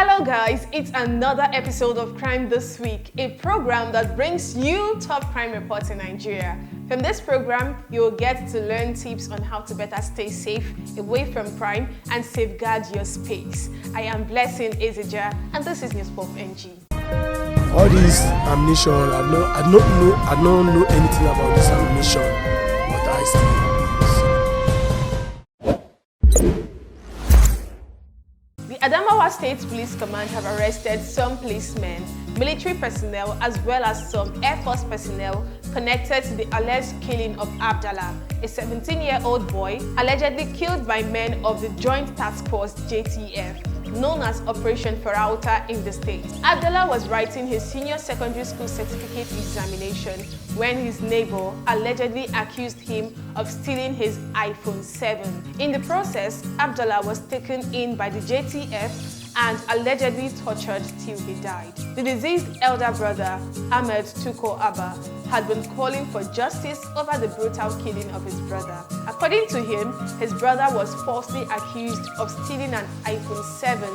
Hello guys, it's another episode of Crime This Week, a program that brings you top crime reports in Nigeria. From this program, you'll get to learn tips on how to better stay safe, away from crime, and safeguard your space. I am Blessing Ezija, and this is News Pop NG. All this ammunition, I don't know anything about this ammunition, but I still. The Adamawa State Police Command have arrested some policemen, military personnel, as well as some Air Force personnel connected to the alleged killing of Abdallah, a 17-year-old boy allegedly killed by men of the Joint Task Force JTF, known as Operation Farauta in the state. Abdallah was writing his senior secondary school certificate examination when his neighbor allegedly accused him of stealing his iPhone 7. In the process, Abdallah was taken in by the JTF and allegedly tortured till he died. The deceased elder brother, Ahmed Tuko Abba, had been calling for justice over the brutal killing of his brother. According to him, his brother was falsely accused of stealing an iPhone 7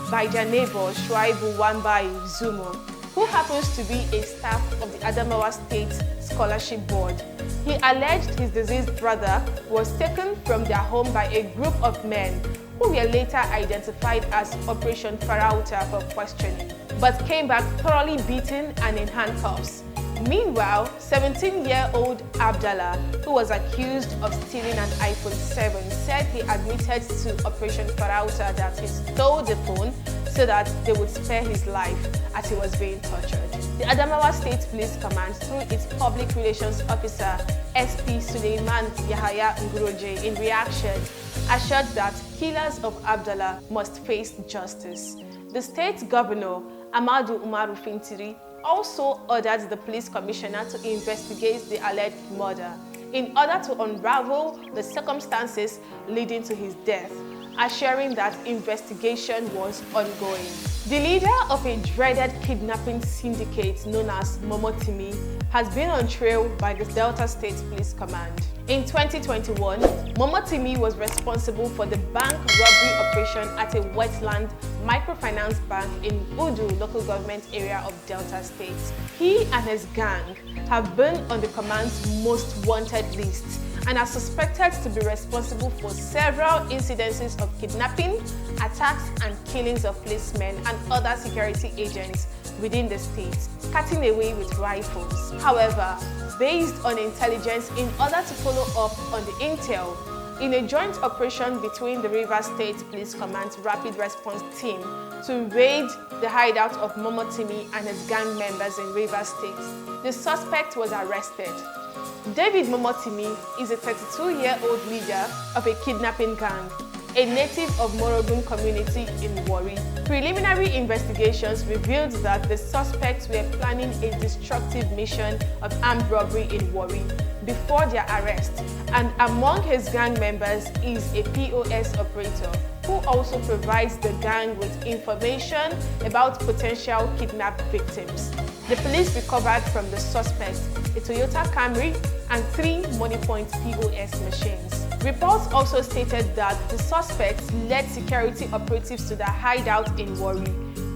by their neighbor Shuaibu Wambai Zumo, who happens to be a staff of the Adamawa State Scholarship Board. He alleged his deceased brother was taken from their home by a group of men who were later identified as Operation Farauta for questioning, but came back thoroughly beaten and in handcuffs. Meanwhile, 17-year-old Abdallah, who was accused of stealing an iPhone 7, said he admitted to Operation Farauta that he stole the phone so that they would spare his life as he was being tortured. The Adamawa State Police Command, through its Public Relations Officer, SP Suleiman Yahaya Nguroje, in reaction, assured that killers of Abdallah must face justice. The state governor, Amadu Umaru Fintiri, also ordered the police commissioner to investigate the alleged murder in order to unravel the circumstances leading to his death, assuring that investigation was ongoing. The leader of a dreaded kidnapping syndicate known as Momotimi has been on trial by the Delta State Police Command. In 2021, Momotimi was responsible for the bank robbery operation at a wetland microfinance bank in Udu local government area of Delta State. He and his gang have been on the command's most wanted list and are suspected to be responsible for several incidences of kidnapping, attacks and killings of policemen and other security agents within the state, cutting away with rifles. However, based on intelligence, in order to follow up on the intel, in a joint operation between the Rivers State Police Command's Rapid Response Team to raid the hideout of Momotimi and his gang members in Rivers State, the suspect was arrested. David Momotimi is a 32-year-old leader of a kidnapping gang, a native of Morogun community in Warri. Preliminary investigations revealed that the suspects were planning a destructive mission of armed robbery in Warri before their arrest, and among his gang members is a POS operator who also provides the gang with information about potential kidnapped victims. The police recovered from the suspect a Toyota Camry and 3 MoneyPoint POS machines. Reports also stated that the suspects led security operatives to the hideout in Warri,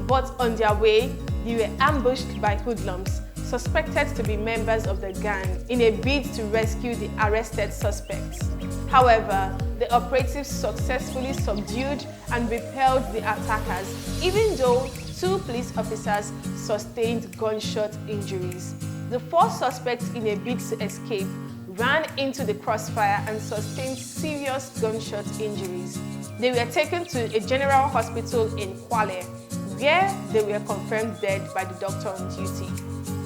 but on their way, they were ambushed by hoodlums suspected to be members of the gang in a bid to rescue the arrested suspects. However, the operatives successfully subdued and repelled the attackers, even though 2 police officers sustained gunshot injuries. The 4 suspects, in a bid to escape, ran into the crossfire and sustained serious gunshot injuries. They were taken to a general hospital in Kwale, where they were confirmed dead by the doctor on duty.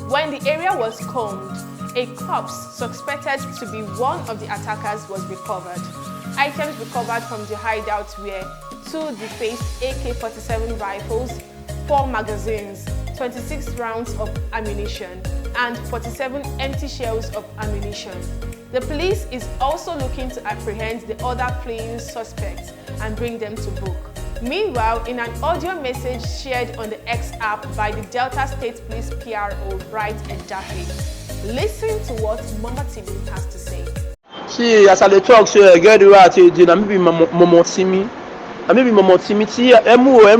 When the area was combed, a corpse suspected to be one of the attackers was recovered. Items recovered from the hideout were 2 defaced AK-47 rifles, 4 magazines, 26 rounds of ammunition, and 47 empty shells of ammunition. The police is also looking to apprehend the other fleeing suspects and bring them to book. Meanwhile, in an audio message shared on the X app by the Delta State Police PRO, Bright Edafe, listen to what Momotimi has to say. See, as I talk, so I get the right to maybe Momotimi. and maybe Momotimi, MUI,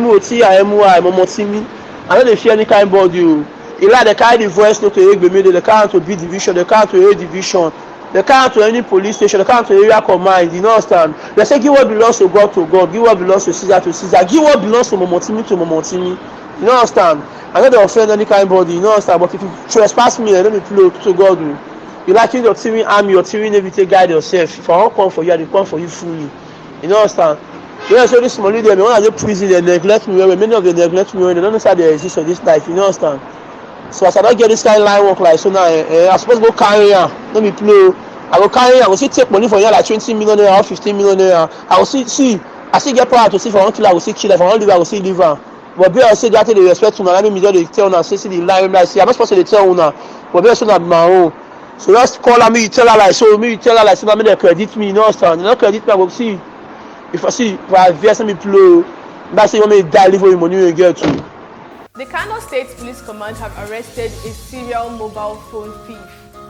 Momotimi. I know they fear any kind body. You like the carry the voice note to Egbe, the carry to B division, the carry to A division, the carry to any police station, the carry to area command. You know understand? They say give what belongs to God, give what belongs to Caesar, give what belongs to Momotimi. You know understand? I know they offend any kind body. You know understand? But if you trespass me, let me play to God. You like your teaming army, your teaming every take guide yourself. If I won't come for you, I will come for you fully. You know understand? Yeah, so this money them, when I go prison, they neglect me well. Many of them neglect me well. They don't know how they exist on this life. You know understand? So as I don't get this kind of line work like so now, I suppose go carry am. Let me play. I go carry am. I go still take money for you like 20 million naira or 15 million naira. I go see. I still get power to see if I want kill, I go still kill. If I want live, I go still live am. But be I say that they respect una. Let me just dey tell una say see the line like see. I'm not supposed to tell una. But be I say na my own. So just call her, me you tell her like so. Me you tell her like so. Now me they credit me. You know understand? They don't credit me. I go see. If I vex me play, that's you want me to die live with money you get to. The Kano State Police Command have arrested a serial mobile phone thief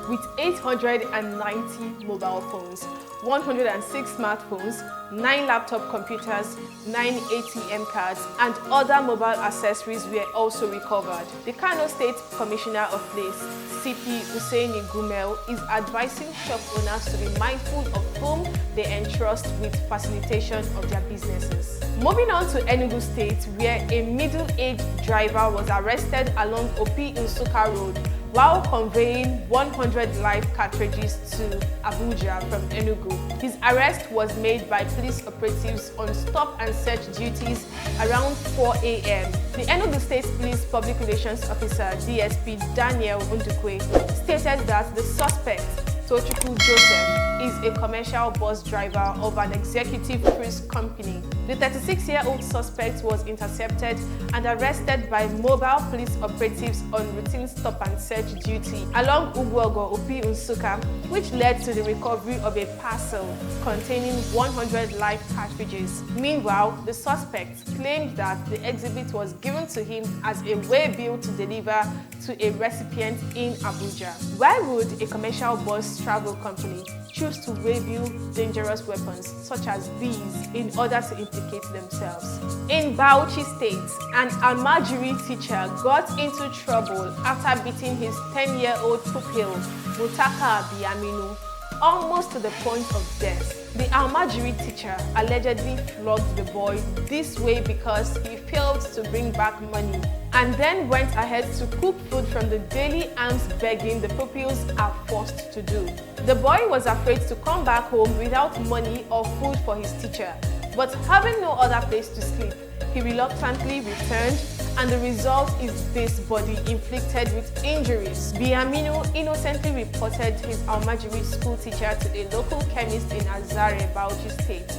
with 890 mobile phones, 106 smartphones, 9 laptop computers, 9 ATM cards, and other mobile accessories were also recovered. The Kano State Commissioner of Police, CP Hussaini Gumel, is advising shop owners to be mindful of whom they entrust with facilitation of their businesses. Moving on to Enugu State, where a middle-aged driver was arrested along Opi Nsuka Road while conveying 100 live cartridges to Abuja from Enugu. His arrest was made by police operatives on stop and search duties around 4 a.m. The Enugu State Police Public Relations Officer, DSP Daniel Undukwe, stated that the suspect, Tochukwu Joseph, is a commercial bus driver of an executive cruise company. The 36-year-old suspect was intercepted and arrested by mobile police operatives on routine stop and search duty along Ugwogo Opi Nsuka, which led to the recovery of a parcel containing 100 live cartridges. Meanwhile, the suspect claimed that the exhibit was given to him as a way bill to deliver to a recipient in Abuja. Why would a commercial bus travel company choose to waybill dangerous weapons such as these in order to implicate themselves? In Bauchi State, an Almajiri teacher got into trouble after beating his 10-year-old pupil, Mutaka Biaminu, almost to the point of death. The Almajiri teacher allegedly flogged the boy this way because he failed to bring back money and then went ahead to cook food from the daily alms begging the pupils are forced to do. The boy was afraid to come back home without money or food for his teacher, but having no other place to sleep, he reluctantly returned, and the result is this body inflicted with injuries. Biaminu innocently reported his Almajiri school teacher to a local chemist in Azare, Bauchi State,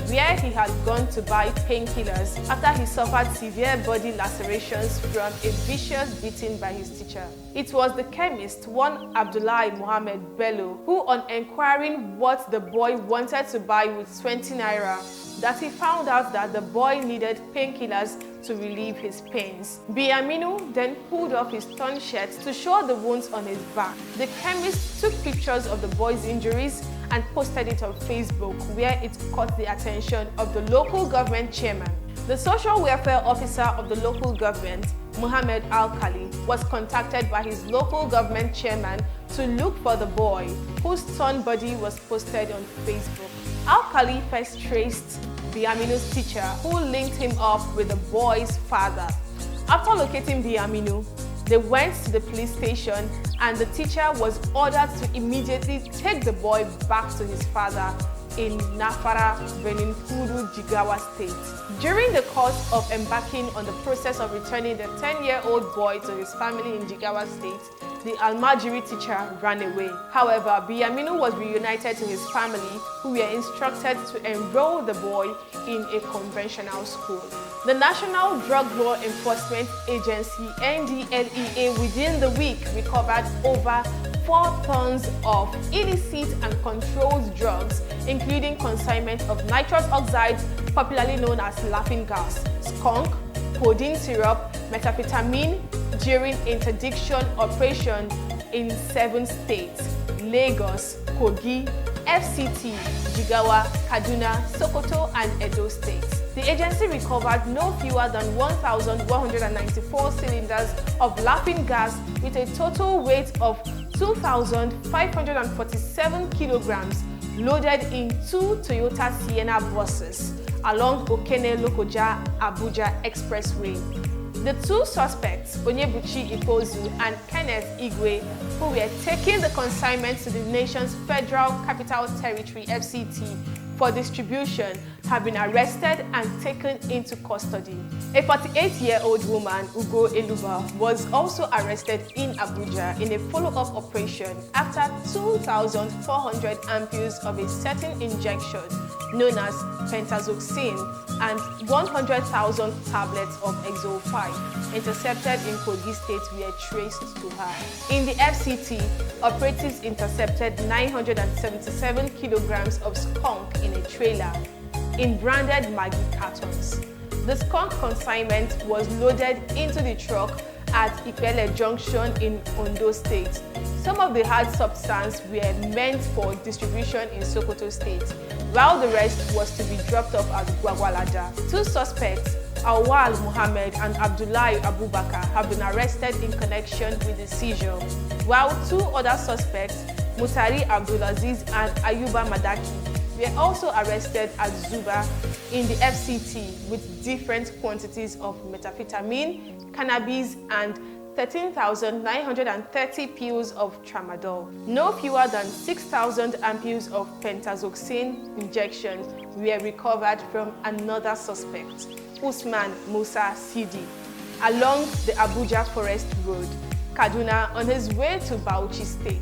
where he had gone to buy painkillers after he suffered severe body lacerations from a vicious beating by his teacher. It was the chemist, one Abdullahi Muhammad Bello, who on inquiring what the boy wanted to buy with 20 naira, that he found out that the boy needed painkillers to relieve his pains. Biaminu then pulled off his torn shirt to show the wounds on his back. The chemist took pictures of the boy's injuries and posted it on Facebook, where it caught the attention of the local government chairman. The social welfare officer of the local government, Muhammad Al-Khali, was contacted by his local government chairman to look for the boy, whose torn body was posted on Facebook. Al-Khali first traced Biaminu's teacher, who linked him up with the boy's father. After locating Biaminu, they went to the police station and the teacher was ordered to immediately take the boy back to his father in Nafara, Benin Kudu, Jigawa State. During the course of embarking on the process of returning the 10-year-old boy to his family in Jigawa State, the Almajiri teacher ran away. However, Biaminu was reunited to his family, who were instructed to enroll the boy in a conventional school. The National Drug Law Enforcement Agency, NDLEA, within the week recovered over 4 tons of illicit and controlled drugs, including consignment of nitrous oxide, popularly known as laughing gas, skunk, codeine syrup, methamphetamine, during interdiction operation in 7 states: Lagos, Kogi, FCT, Jigawa, Kaduna, Sokoto, and Edo states. The agency recovered no fewer than 1,194 cylinders of laughing gas with a total weight of 2,547 kilograms loaded in 2 Toyota Sienna buses along Okene-Lokoja Abuja Expressway. The two suspects, Onyebuchi Ipozu and Kenneth Igwe, who were taking the consignment to the nation's Federal Capital Territory (FCT) for distribution, have been arrested and taken into custody. A 48-year-old woman, Ugo Eluba, was also arrested in Abuja in a follow-up operation after 2,400 ampoules of a certain injection known as pentazoxine and 100,000 tablets of Exol 5 intercepted in Kogi State were traced to her. In the FCT, operatives intercepted 977 kilograms of skunk in a trailer in branded Maggi cartons. The skunk consignment was loaded into the truck at Ipele Junction in Ondo State. Some of the hard substance were meant for distribution in Sokoto State, while the rest was to be dropped off at Gwagwalada. Two suspects, Awal Muhammad and Abdullahi Abubakar, have been arrested in connection with the seizure, while two other suspects, Mutari Abdulaziz and Ayuba Madaki, were also arrested at Zuba in the FCT with different quantities of methamphetamine, cannabis, and 13,930 pills of tramadol. No fewer than 6,000 ampoules of pentazoxine injections were recovered from another suspect, Usman Musa Sidi, along the Abuja Forest Road, Kaduna, on his way to Bauchi State.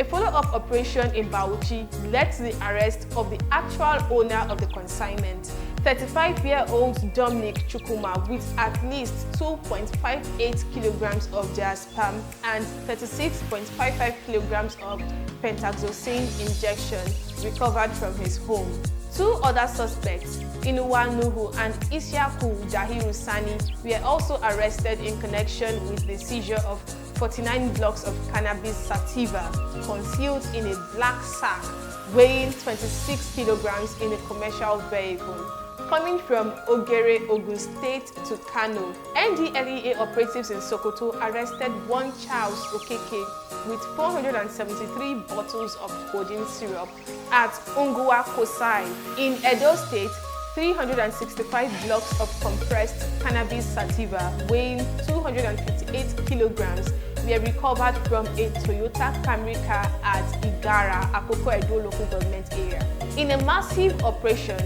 A follow-up operation in Bauchi led to the arrest of the actual owner of the consignment, 35-year-old Dominic Chukuma, with at least 2.58 kilograms of diazepam and 36.55 kilograms of pentazoxine injection recovered from his home. Two other suspects, Inuwa Nuhu and Isyaku Dahiru Sani, were also arrested in connection with the seizure of 49 blocks of cannabis sativa concealed in a black sack weighing 26 kilograms in a commercial vehicle. Coming from Ogere, Ogun State to Kano, NDLEA operatives in Sokoto arrested one Charles Okeke with 473 bottles of codeine syrup at Ungwa Kosai. In Edo State, 365 blocks of compressed cannabis sativa weighing 258 kilograms were recovered from a Toyota Camry car at Igara, Akoko Edo local government area. In a massive operation,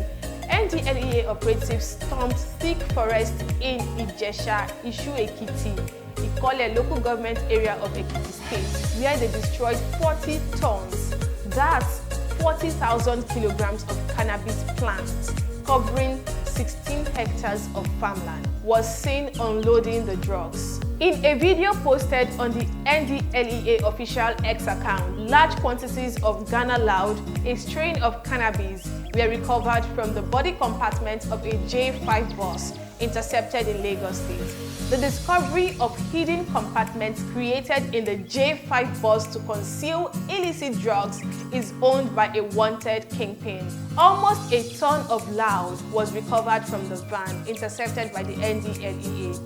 NDLEA operatives stormed thick forest in Ijesha, Ishu Ekiti, Ikole local government area of Ekiti State, where they destroyed 40 tons, that's 40,000 kilograms of cannabis plants, covering 16 hectares of farmland, was seen unloading the drugs. In a video posted on the NDLEA official X account, large quantities of Ghana Loud, a strain of cannabis, were recovered from the body compartment of a J5 bus intercepted in Lagos State. The discovery of hidden compartments created in the J5 bus to conceal illicit drugs is owned by a wanted kingpin. Almost a ton of Loud was recovered from the van intercepted by the NDLEA.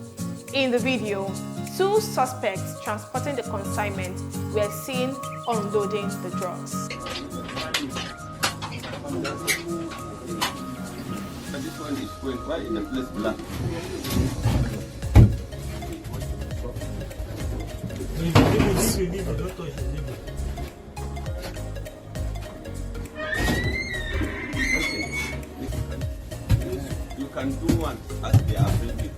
In the video, two suspects transporting the consignment were seen unloading the drugs. This one is going right in the place black. You can do one as they are building.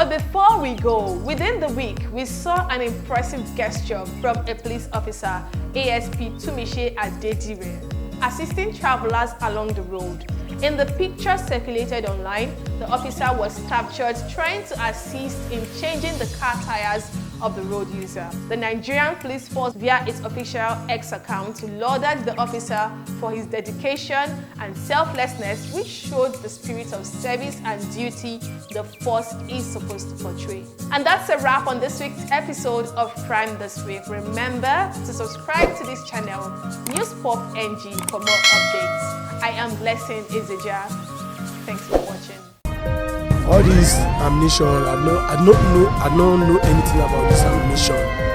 But before we go, within the week, we saw an impressive gesture from a police officer, ASP Tumishe Adedire, assisting travelers along the road. In the picture circulated online, the officer was captured trying to assist in changing the car tires of the road user. The Nigerian police force, via its official X account, lauded the officer for his dedication and selflessness, which showed the spirit of service and duty the force is supposed to portray. And that's a wrap on this week's episode of Crime This Week. Remember to subscribe to this channel, Newspop NG, for more updates. I am Blessing Izija. Thanks for watching. All this ammunition, I don't know anything about this ammunition.